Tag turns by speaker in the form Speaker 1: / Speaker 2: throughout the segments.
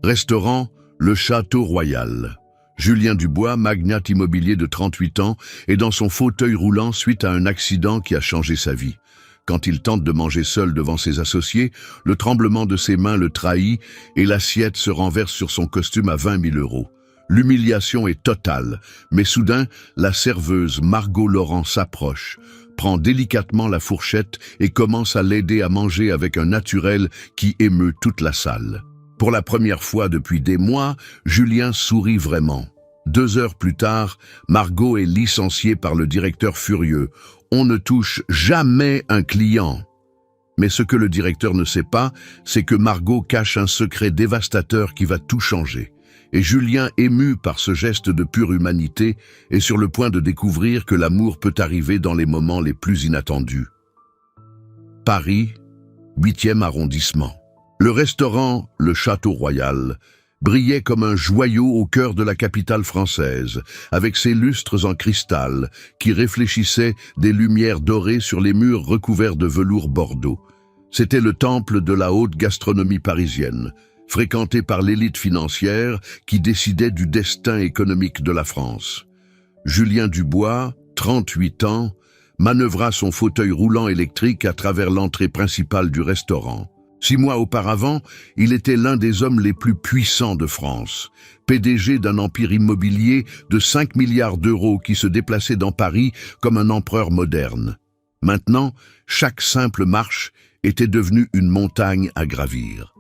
Speaker 1: Restaurant, le Château Royal. Julien Dubois, magnate immobilier de 38 ans, est dans son fauteuil roulant suite à un accident qui a changé sa vie. Quand il tente de manger seul devant ses associés, le tremblement de ses mains le trahit et l'assiette se renverse sur son costume à 20 000 €. L'humiliation est totale, mais soudain, la serveuse Margot Laurent s'approche, prend délicatement la fourchette et commence à l'aider à manger avec un naturel qui émeut toute la salle. Pour la première fois depuis des mois, Julien sourit vraiment. 2 heures plus tard, Margot est licenciée par le directeur furieux. On ne touche jamais un client. Mais ce que le directeur ne sait pas, c'est que Margot cache un secret dévastateur qui va tout changer. Et Julien, ému par ce geste de pure humanité, est sur le point de découvrir que l'amour peut arriver dans les moments les plus inattendus. Paris, 8e arrondissement. Le restaurant, le Château Royal, brillait comme un joyau au cœur de la capitale française, avec ses lustres en cristal qui réfléchissaient des lumières dorées sur les murs recouverts de velours bordeaux. C'était le temple de la haute gastronomie parisienne, fréquenté par l'élite financière qui décidait du destin économique de la France. Julien Dubois, 38 ans, manœuvra son fauteuil roulant électrique à travers l'entrée principale du restaurant. 6 mois auparavant, il était l'un des hommes les plus puissants de France, PDG d'un empire immobilier de 5 milliards d'euros qui se déplaçait dans Paris comme un empereur moderne. Maintenant, chaque simple marche était devenue une montagne à gravir.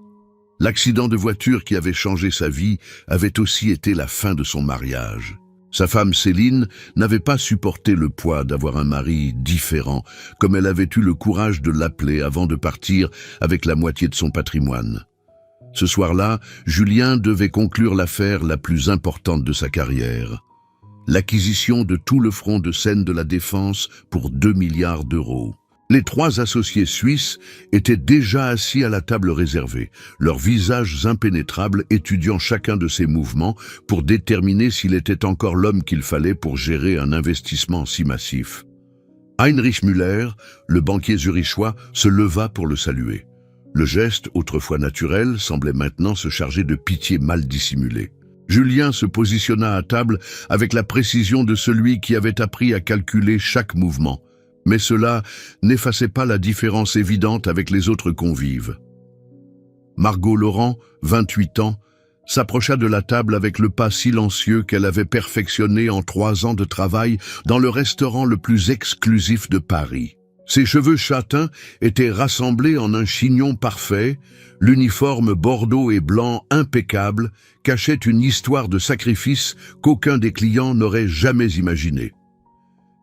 Speaker 1: L'accident de voiture qui avait changé sa vie avait aussi été la fin de son mariage. Sa femme Céline n'avait pas supporté le poids d'avoir un mari différent, comme elle avait eu le courage de l'appeler avant de partir avec la moitié de son patrimoine. Ce soir-là, Julien devait conclure l'affaire la plus importante de sa carrière. L'acquisition de tout le front de Seine de la Défense pour 2 milliards d'euros. Les 3 associés suisses étaient déjà assis à la table réservée, leurs visages impénétrables étudiant chacun de ses mouvements pour déterminer s'il était encore l'homme qu'il fallait pour gérer un investissement si massif. Heinrich Müller, le banquier zurichois, se leva pour le saluer. Le geste, autrefois naturel, semblait maintenant se charger de pitié mal dissimulée. Julien se positionna à table avec la précision de celui qui avait appris à calculer chaque mouvement. Mais cela n'effaçait pas la différence évidente avec les autres convives. Margot Laurent, 28 ans, s'approcha de la table avec le pas silencieux qu'elle avait perfectionné en 3 ans de travail dans le restaurant le plus exclusif de Paris. Ses cheveux châtains étaient rassemblés en un chignon parfait, l'uniforme bordeaux et blanc impeccable cachait une histoire de sacrifice qu'aucun des clients n'aurait jamais imaginée.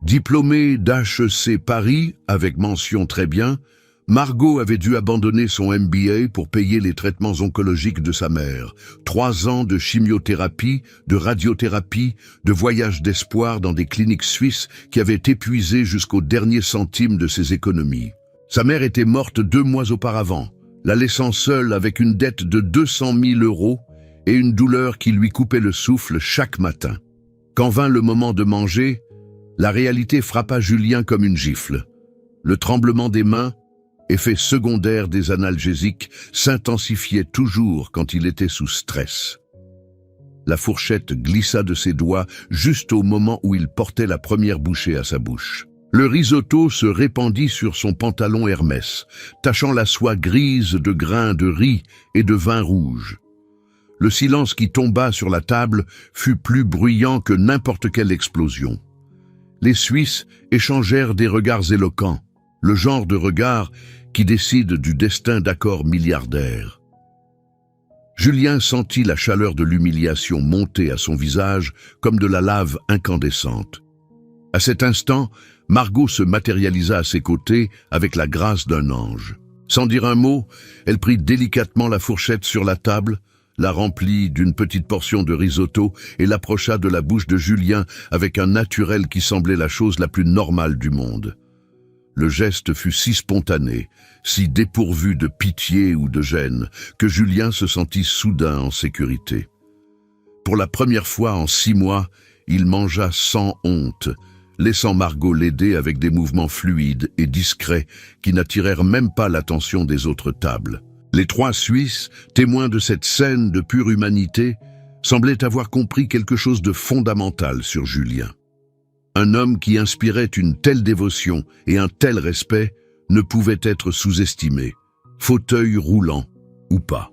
Speaker 1: Diplômée d'HEC Paris, avec mention très bien, Margot avait dû abandonner son MBA pour payer les traitements oncologiques de sa mère. 3 ans de chimiothérapie, de radiothérapie, de voyages d'espoir dans des cliniques suisses qui avaient épuisé jusqu'au dernier centime de ses économies. Sa mère était morte 2 mois auparavant, la laissant seule avec une dette de 200 000 € et une douleur qui lui coupait le souffle chaque matin. Quand vint le moment de manger, la réalité frappa Julien comme une gifle. Le tremblement des mains, effet secondaire des analgésiques, s'intensifiait toujours quand il était sous stress. La fourchette glissa de ses doigts juste au moment où il portait la première bouchée à sa bouche. Le risotto se répandit sur son pantalon Hermès, tachant la soie grise de grains de riz et de vin rouge. Le silence qui tomba sur la table fut plus bruyant que n'importe quelle explosion. Les Suisses échangèrent des regards éloquents, le genre de regard qui décide du destin d'accords milliardaires. Julien sentit la chaleur de l'humiliation monter à son visage comme de la lave incandescente. À cet instant, Margot se matérialisa à ses côtés avec la grâce d'un ange. Sans dire un mot, elle prit délicatement la fourchette sur la table, la remplit d'une petite portion de risotto et l'approcha de la bouche de Julien avec un naturel qui semblait la chose la plus normale du monde. Le geste fut si spontané, si dépourvu de pitié ou de gêne, que Julien se sentit soudain en sécurité. Pour la première fois en 6 mois, il mangea sans honte, laissant Margot l'aider avec des mouvements fluides et discrets qui n'attirèrent même pas l'attention des autres tables. Les trois Suisses, témoins de cette scène de pure humanité, semblaient avoir compris quelque chose de fondamental sur Julien. Un homme qui inspirait une telle dévotion et un tel respect ne pouvait être sous-estimé, fauteuil roulant ou pas.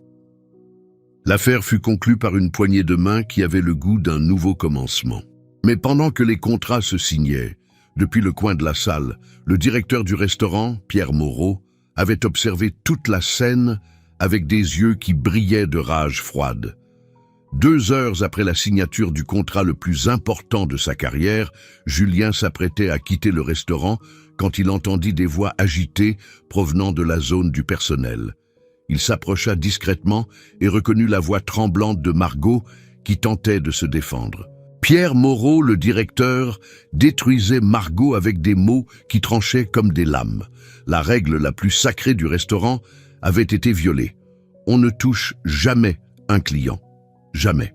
Speaker 1: L'affaire fut conclue par une poignée de main qui avait le goût d'un nouveau commencement. Mais pendant que les contrats se signaient, depuis le coin de la salle, le directeur du restaurant, Pierre Moreau, avait observé toute la scène avec des yeux qui brillaient de rage froide. 2 heures après la signature du contrat le plus important de sa carrière, Julien s'apprêtait à quitter le restaurant quand il entendit des voix agitées provenant de la zone du personnel. Il s'approcha discrètement et reconnut la voix tremblante de Margot qui tentait de se défendre. Pierre Moreau, le directeur, détruisait Margot avec des mots qui tranchaient comme des lames. La règle la plus sacrée du restaurant avait été violée. On ne touche jamais un client. Jamais.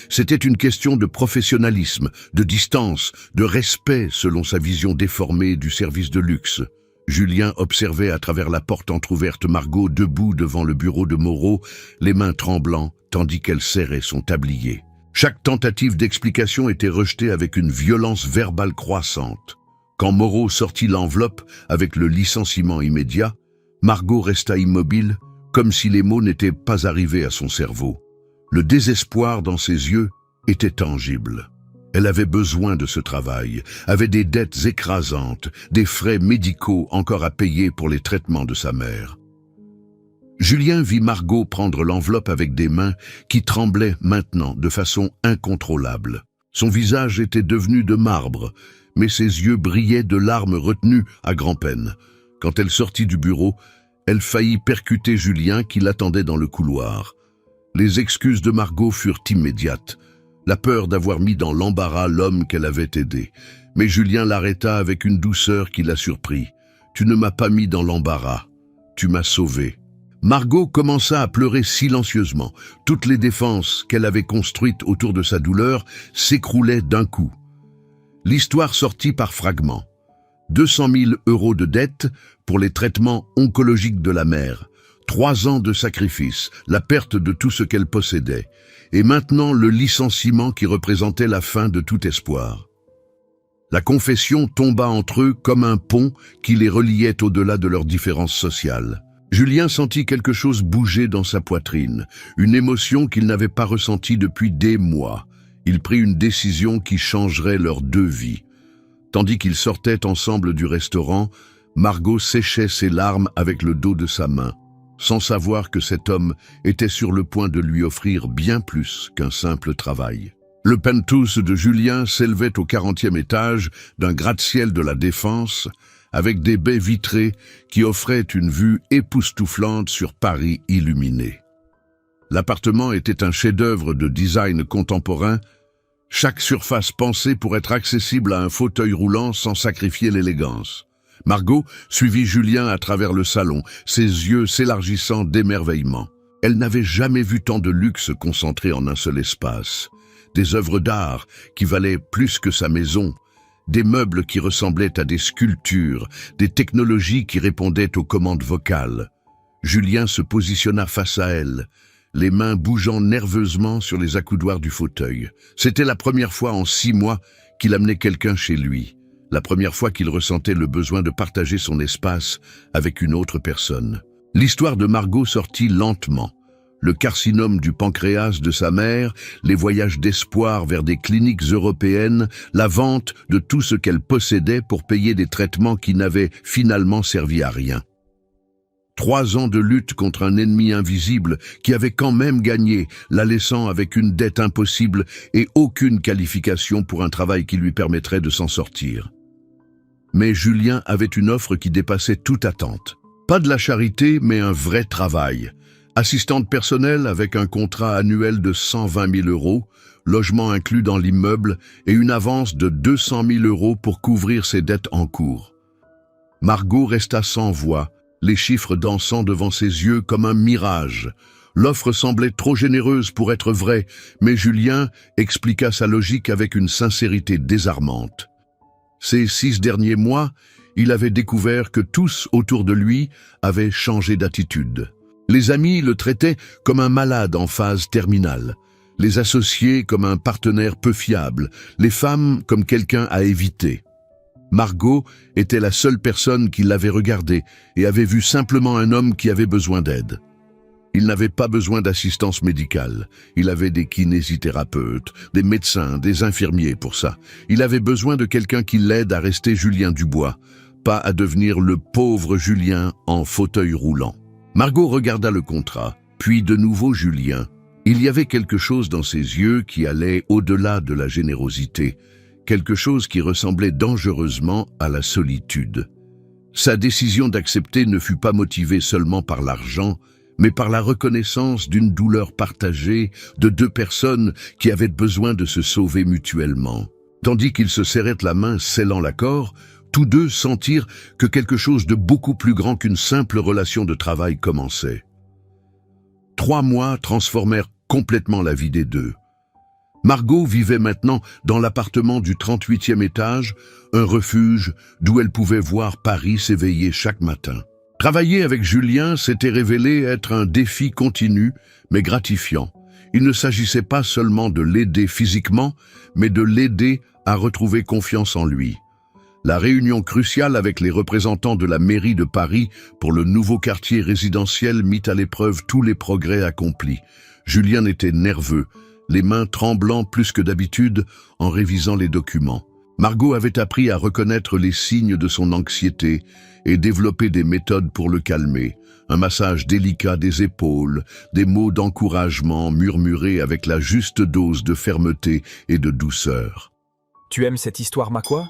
Speaker 1: C'était une question de professionnalisme, de distance, de respect selon sa vision déformée du service de luxe. Julien observait à travers la porte entr'ouverte Margot debout devant le bureau de Moreau, les mains tremblant tandis qu'elle serrait son tablier. Chaque tentative d'explication était rejetée avec une violence verbale croissante. Quand Moreau sortit l'enveloppe avec le licenciement immédiat, Margot resta immobile, comme si les mots n'étaient pas arrivés à son cerveau. Le désespoir dans ses yeux était tangible. Elle avait besoin de ce travail, avait des dettes écrasantes, des frais médicaux encore à payer pour les traitements de sa mère. Julien vit Margot prendre l'enveloppe avec des mains qui tremblaient maintenant de façon incontrôlable. Son visage était devenu de marbre, mais ses yeux brillaient de larmes retenues à grand-peine. Quand elle sortit du bureau, elle faillit percuter Julien qui l'attendait dans le couloir. Les excuses de Margot furent immédiates. La peur d'avoir mis dans l'embarras l'homme qu'elle avait aidé. Mais Julien l'arrêta avec une douceur qui la surprit. « Tu ne m'as pas mis dans l'embarras. Tu m'as sauvé. » Margot commença à pleurer silencieusement. Toutes les défenses qu'elle avait construites autour de sa douleur s'écroulaient d'un coup. L'histoire sortit par fragments. 200 000 € de dettes pour les traitements oncologiques de la mère. 3 ans de sacrifice, la perte de tout ce qu'elle possédait, et maintenant le licenciement qui représentait la fin de tout espoir. La confession tomba entre eux comme un pont qui les reliait au-delà de leurs différences sociales. Julien sentit quelque chose bouger dans sa poitrine, une émotion qu'il n'avait pas ressentie depuis des mois. Il prit une décision qui changerait leurs 2 vies. Tandis qu'ils sortaient ensemble du restaurant, Margot séchait ses larmes avec le dos de sa main, sans savoir que cet homme était sur le point de lui offrir bien plus qu'un simple travail. Le penthouse de Julien s'élevait au 40e étage d'un gratte-ciel de la Défense, avec des baies vitrées qui offraient une vue époustouflante sur Paris illuminé. L'appartement était un chef-d'œuvre de design contemporain, chaque surface pensée pour être accessible à un fauteuil roulant sans sacrifier l'élégance. Margot suivit Julien à travers le salon, ses yeux s'élargissant d'émerveillement. Elle n'avait jamais vu tant de luxe concentré en un seul espace. Des œuvres d'art qui valaient plus que sa maison, des meubles qui ressemblaient à des sculptures, des technologies qui répondaient aux commandes vocales. Julien se positionna face à elle, les mains bougeant nerveusement sur les accoudoirs du fauteuil. C'était la première fois en 6 mois qu'il amenait quelqu'un chez lui. La première fois qu'il ressentait le besoin de partager son espace avec une autre personne. L'histoire de Margot sortit lentement. Le carcinome du pancréas de sa mère, les voyages d'espoir vers des cliniques européennes, la vente de tout ce qu'elle possédait pour payer des traitements qui n'avaient finalement servi à rien. 3 ans de lutte contre un ennemi invisible qui avait quand même gagné, la laissant avec une dette impossible et aucune qualification pour un travail qui lui permettrait de s'en sortir. Mais Julien avait une offre qui dépassait toute attente. Pas de la charité, mais un vrai travail. Assistante personnelle avec un contrat annuel de 120 000 €, logement inclus dans l'immeuble et une avance de 200 000 € pour couvrir ses dettes en cours. Margot resta sans voix, les chiffres dansant devant ses yeux comme un mirage. L'offre semblait trop généreuse pour être vraie, mais Julien expliqua sa logique avec une sincérité désarmante. Ces 6 derniers mois, il avait découvert que tous autour de lui avaient changé d'attitude. Les amis le traitaient comme un malade en phase terminale, les associés comme un partenaire peu fiable, les femmes comme quelqu'un à éviter. Margot était la seule personne qui l'avait regardé et avait vu simplement un homme qui avait besoin d'aide. Il n'avait pas besoin d'assistance médicale. Il avait des kinésithérapeutes, des médecins, des infirmiers pour ça. Il avait besoin de quelqu'un qui l'aide à rester Julien Dubois, pas à devenir le pauvre Julien en fauteuil roulant. Margot regarda le contrat, puis de nouveau Julien. Il y avait quelque chose dans ses yeux qui allait au-delà de la générosité, quelque chose qui ressemblait dangereusement à la solitude. Sa décision d'accepter ne fut pas motivée seulement par l'argent, mais par la reconnaissance d'une douleur partagée de deux personnes qui avaient besoin de se sauver mutuellement. Tandis qu'ils se serraient la main scellant l'accord, tous deux sentirent que quelque chose de beaucoup plus grand qu'une simple relation de travail commençait. 3 mois transformèrent complètement la vie des deux. Margot vivait maintenant dans l'appartement du 38e étage, un refuge d'où elle pouvait voir Paris s'éveiller chaque matin. Travailler avec Julien s'était révélé être un défi continu, mais gratifiant. Il ne s'agissait pas seulement de l'aider physiquement, mais de l'aider à retrouver confiance en lui. La réunion cruciale avec les représentants de la mairie de Paris pour le nouveau quartier résidentiel mit à l'épreuve tous les progrès accomplis. Julien était nerveux, les mains tremblant plus que d'habitude en révisant les documents. Margot avait appris à reconnaître les signes de son anxiété et développé des méthodes pour le calmer. Un massage délicat des épaules, des mots d'encouragement murmurés avec la juste dose de fermeté et de douceur.
Speaker 2: Tu aimes cette histoire, Makwa ?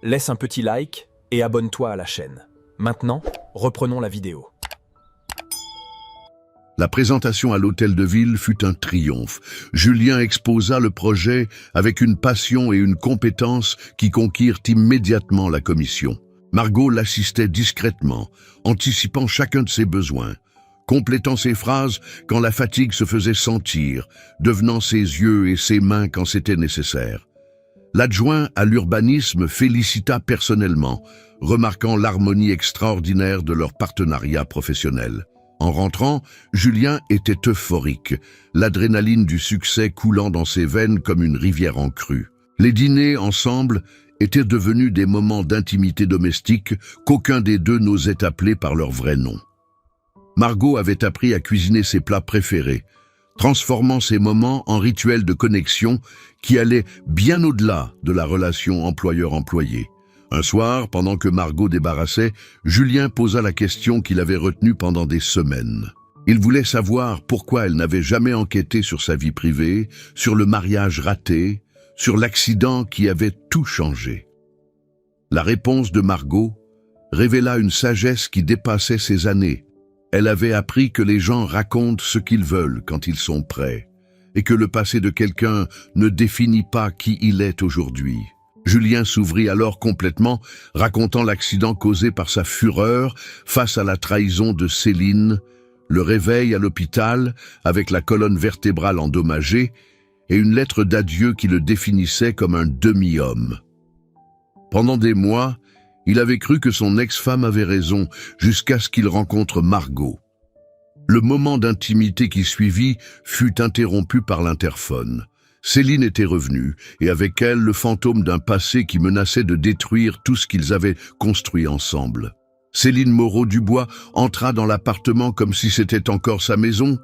Speaker 2: Laisse un petit like et abonne-toi à la chaîne. Maintenant, reprenons la vidéo.
Speaker 1: La présentation à l'hôtel de ville fut un triomphe. Julien exposa le projet avec une passion et une compétence qui conquirent immédiatement la commission. Margot l'assistait discrètement, anticipant chacun de ses besoins, complétant ses phrases quand la fatigue se faisait sentir, devenant ses yeux et ses mains quand c'était nécessaire. L'adjoint à l'urbanisme félicita personnellement, remarquant l'harmonie extraordinaire de leur partenariat professionnel. En rentrant, Julien était euphorique, l'adrénaline du succès coulant dans ses veines comme une rivière en crue. Les dîners ensemble étaient devenus des moments d'intimité domestique qu'aucun des deux n'osait appeler par leur vrai nom. Margot avait appris à cuisiner ses plats préférés, transformant ces moments en rituels de connexion qui allaient bien au-delà de la relation employeur-employé. Un soir, pendant que Margot débarrassait, Julien posa la question qu'il avait retenue pendant des semaines. Il voulait savoir pourquoi elle n'avait jamais enquêté sur sa vie privée, sur le mariage raté, sur l'accident qui avait tout changé. La réponse de Margot révéla une sagesse qui dépassait ses années. Elle avait appris que les gens racontent ce qu'ils veulent quand ils sont prêts, et que le passé de quelqu'un ne définit pas qui il est aujourd'hui. Julien s'ouvrit alors complètement, racontant l'accident causé par sa fureur face à la trahison de Céline, le réveil à l'hôpital avec la colonne vertébrale endommagée et une lettre d'adieu qui le définissait comme un demi-homme. Pendant des mois, il avait cru que son ex-femme avait raison jusqu'à ce qu'il rencontre Margot. Le moment d'intimité qui suivit fut interrompu par l'interphone. Céline était revenue, et avec elle le fantôme d'un passé qui menaçait de détruire tout ce qu'ils avaient construit ensemble. Céline Moreau-Dubois entra dans l'appartement comme si c'était encore sa maison,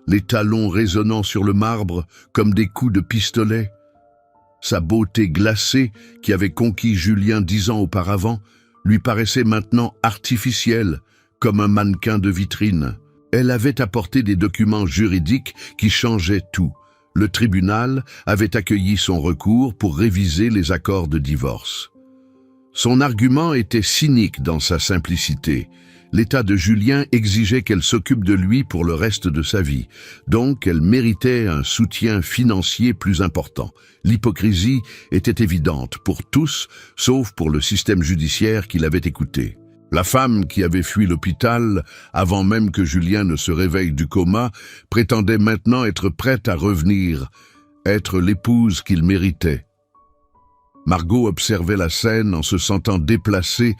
Speaker 1: les talons résonnant sur le marbre comme des coups de pistolet. Sa beauté glacée, qui avait conquis Julien 10 ans auparavant, lui paraissait maintenant artificielle, comme un mannequin de vitrine. Elle avait apporté des documents juridiques qui changeaient tout. Le tribunal avait accueilli son recours pour réviser les accords de divorce. Son argument était cynique dans sa simplicité. L'état de Julien exigeait qu'elle s'occupe de lui pour le reste de sa vie, donc elle méritait un soutien financier plus important. L'hypocrisie était évidente pour tous, sauf pour le système judiciaire qui l'avait écouté. La femme qui avait fui l'hôpital, avant même que Julien ne se réveille du coma, prétendait maintenant être prête à revenir, être l'épouse qu'il méritait. Margot observait la scène en se sentant déplacée,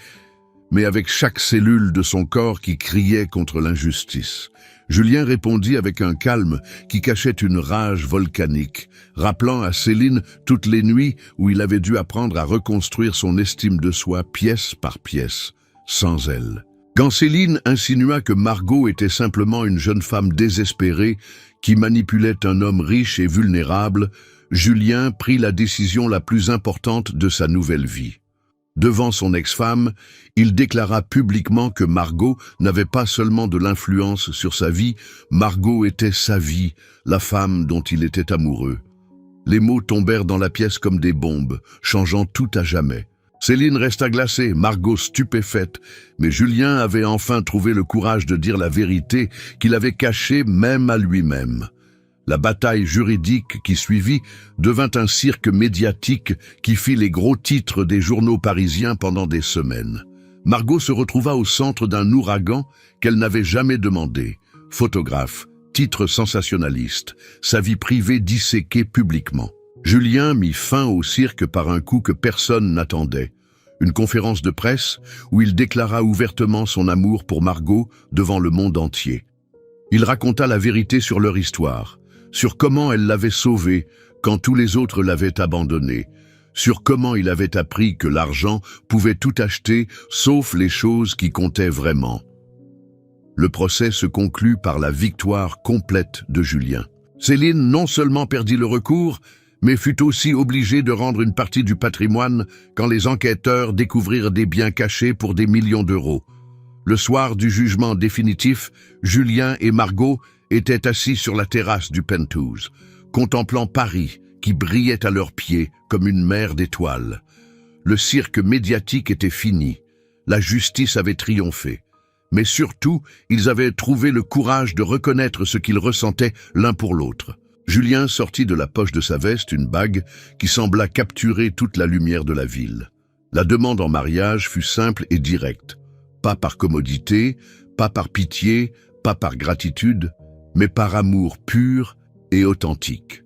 Speaker 1: mais avec chaque cellule de son corps qui criait contre l'injustice. Julien répondit avec un calme qui cachait une rage volcanique, rappelant à Céline toutes les nuits où il avait dû apprendre à reconstruire son estime de soi pièce par pièce, sans elle. Quand Céline insinua que Margot était simplement une jeune femme désespérée qui manipulait un homme riche et vulnérable, Julien prit la décision la plus importante de sa nouvelle vie. Devant son ex-femme, il déclara publiquement que Margot n'avait pas seulement de l'influence sur sa vie, Margot était sa vie, la femme dont il était amoureux. Les mots tombèrent dans la pièce comme des bombes, changeant tout à jamais. Céline resta glacée, Margot stupéfaite, mais Julien avait enfin trouvé le courage de dire la vérité qu'il avait cachée même à lui-même. La bataille juridique qui suivit devint un cirque médiatique qui fit les gros titres des journaux parisiens pendant des semaines. Margot se retrouva au centre d'un ouragan qu'elle n'avait jamais demandé. Photographe, titre sensationnaliste, sa vie privée disséquée publiquement. Julien mit fin au cirque par un coup que personne n'attendait. Une conférence de presse où il déclara ouvertement son amour pour Margot devant le monde entier. Il raconta la vérité sur leur histoire, sur comment elle l'avait sauvé quand tous les autres l'avaient abandonné, sur comment il avait appris que l'argent pouvait tout acheter sauf les choses qui comptaient vraiment. Le procès se conclut par la victoire complète de Julien. Céline non seulement perdit le recours, mais fut aussi obligée de rendre une partie du patrimoine quand les enquêteurs découvrirent des biens cachés pour des millions d'euros. Le soir du jugement définitif, Julien et Margot étaient assis sur la terrasse du penthouse, contemplant Paris qui brillait à leurs pieds comme une mer d'étoiles. Le cirque médiatique était fini, la justice avait triomphé. Mais surtout, ils avaient trouvé le courage de reconnaître ce qu'ils ressentaient l'un pour l'autre. Julien sortit de la poche de sa veste une bague qui sembla capturer toute la lumière de la ville. La demande en mariage fut simple et directe. Pas par commodité, pas par pitié, pas par gratitude, mais par amour pur et authentique.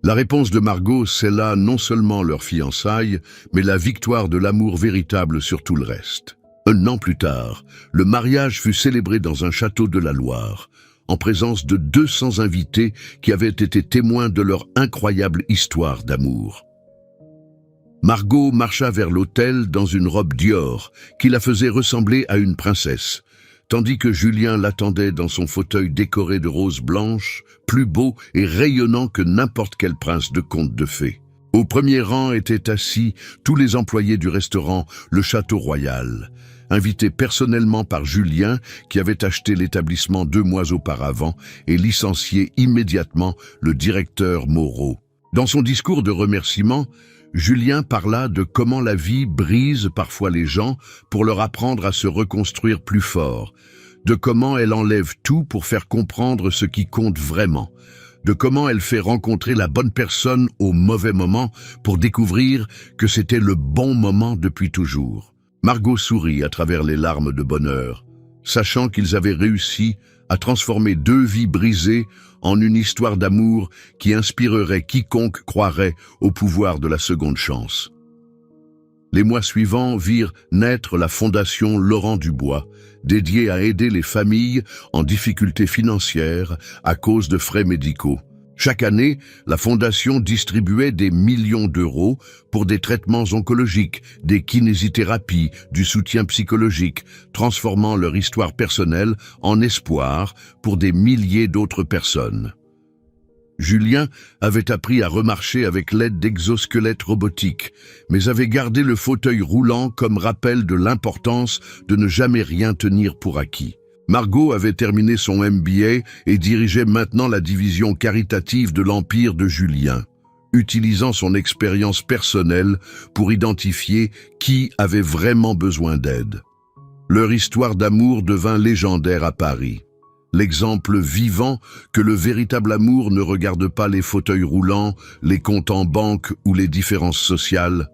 Speaker 1: La réponse de Margot scella non seulement leur fiançailles, mais la victoire de l'amour véritable sur tout le reste. Un an plus tard, le mariage fut célébré dans un château de la Loire, en présence de 200 invités qui avaient été témoins de leur incroyable histoire d'amour. Margot marcha vers l'autel dans une robe Dior qui la faisait ressembler à une princesse, tandis que Julien l'attendait dans son fauteuil décoré de roses blanches, plus beau et rayonnant que n'importe quel prince de conte de fées. Au premier rang étaient assis tous les employés du restaurant Le Château Royal, invités personnellement par Julien qui avait acheté l'établissement 2 mois auparavant et licencié immédiatement le directeur Moreau. Dans son discours de remerciement, Julien parla de comment la vie brise parfois les gens pour leur apprendre à se reconstruire plus fort, de comment elle enlève tout pour faire comprendre ce qui compte vraiment, de comment elle fait rencontrer la bonne personne au mauvais moment pour découvrir que c'était le bon moment depuis toujours. Margot sourit à travers les larmes de bonheur, sachant qu'ils avaient réussi à transformer 2 vies brisées en une histoire d'amour qui inspirerait quiconque croirait au pouvoir de la seconde chance. Les mois suivants virent naître la Fondation Laurent Dubois, dédiée à aider les familles en difficulté financière à cause de frais médicaux. Chaque année, la Fondation distribuait des millions d'euros pour des traitements oncologiques, des kinésithérapies, du soutien psychologique, transformant leur histoire personnelle en espoir pour des milliers d'autres personnes. Julien avait appris à remarcher avec l'aide d'exosquelettes robotiques, mais avait gardé le fauteuil roulant comme rappel de l'importance de ne jamais rien tenir pour acquis. Margot avait terminé son MBA et dirigeait maintenant la division caritative de l'Empire de Julien, utilisant son expérience personnelle pour identifier qui avait vraiment besoin d'aide. Leur histoire d'amour devint légendaire à Paris. L'exemple vivant que le véritable amour ne regarde pas les fauteuils roulants, les comptes en banque ou les différences sociales,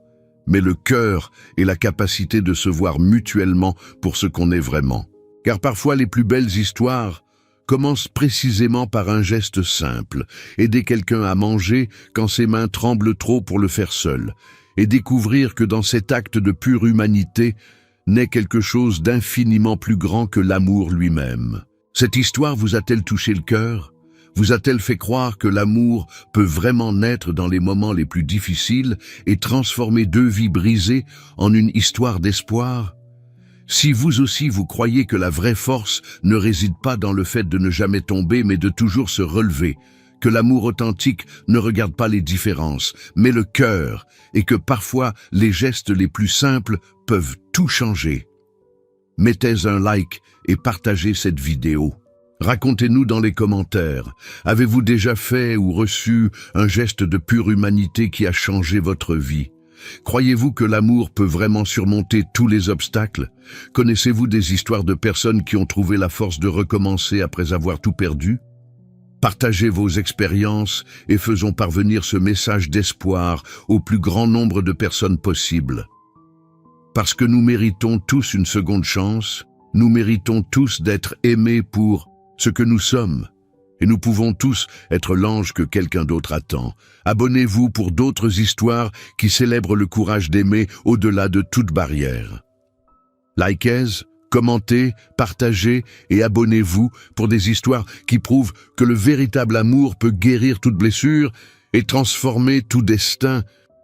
Speaker 1: mais le cœur et la capacité de se voir mutuellement pour ce qu'on est vraiment. Car parfois les plus belles histoires commencent précisément par un geste simple, aider quelqu'un à manger quand ses mains tremblent trop pour le faire seul, et découvrir que dans cet acte de pure humanité naît quelque chose d'infiniment plus grand que l'amour lui-même. Cette histoire vous a-t-elle touché le cœur? Vous a-t-elle fait croire que l'amour peut vraiment naître dans les moments les plus difficiles et transformer deux vies brisées en une histoire d'espoir? Si vous aussi vous croyez que la vraie force ne réside pas dans le fait de ne jamais tomber mais de toujours se relever, que l'amour authentique ne regarde pas les différences, mais le cœur, et que parfois les gestes les plus simples peuvent tout changer, mettez un like et partagez cette vidéo. Racontez-nous dans les commentaires, avez-vous déjà fait ou reçu un geste de pure humanité qui a changé votre vie? Croyez-vous que l'amour peut vraiment surmonter tous les obstacles? Connaissez-vous des histoires de personnes qui ont trouvé la force de recommencer après avoir tout perdu? Partagez vos expériences et faisons parvenir ce message d'espoir au plus grand nombre de personnes possible. Parce que nous méritons tous une seconde chance, nous méritons tous d'être aimés pour ce que nous sommes. Et nous pouvons tous être l'ange que quelqu'un d'autre attend. Abonnez-vous pour d'autres histoires qui célèbrent le courage d'aimer au-delà de toute barrière. Likez, commentez, partagez et abonnez-vous pour des histoires qui prouvent que le véritable amour peut guérir toute blessure et transformer tout destin.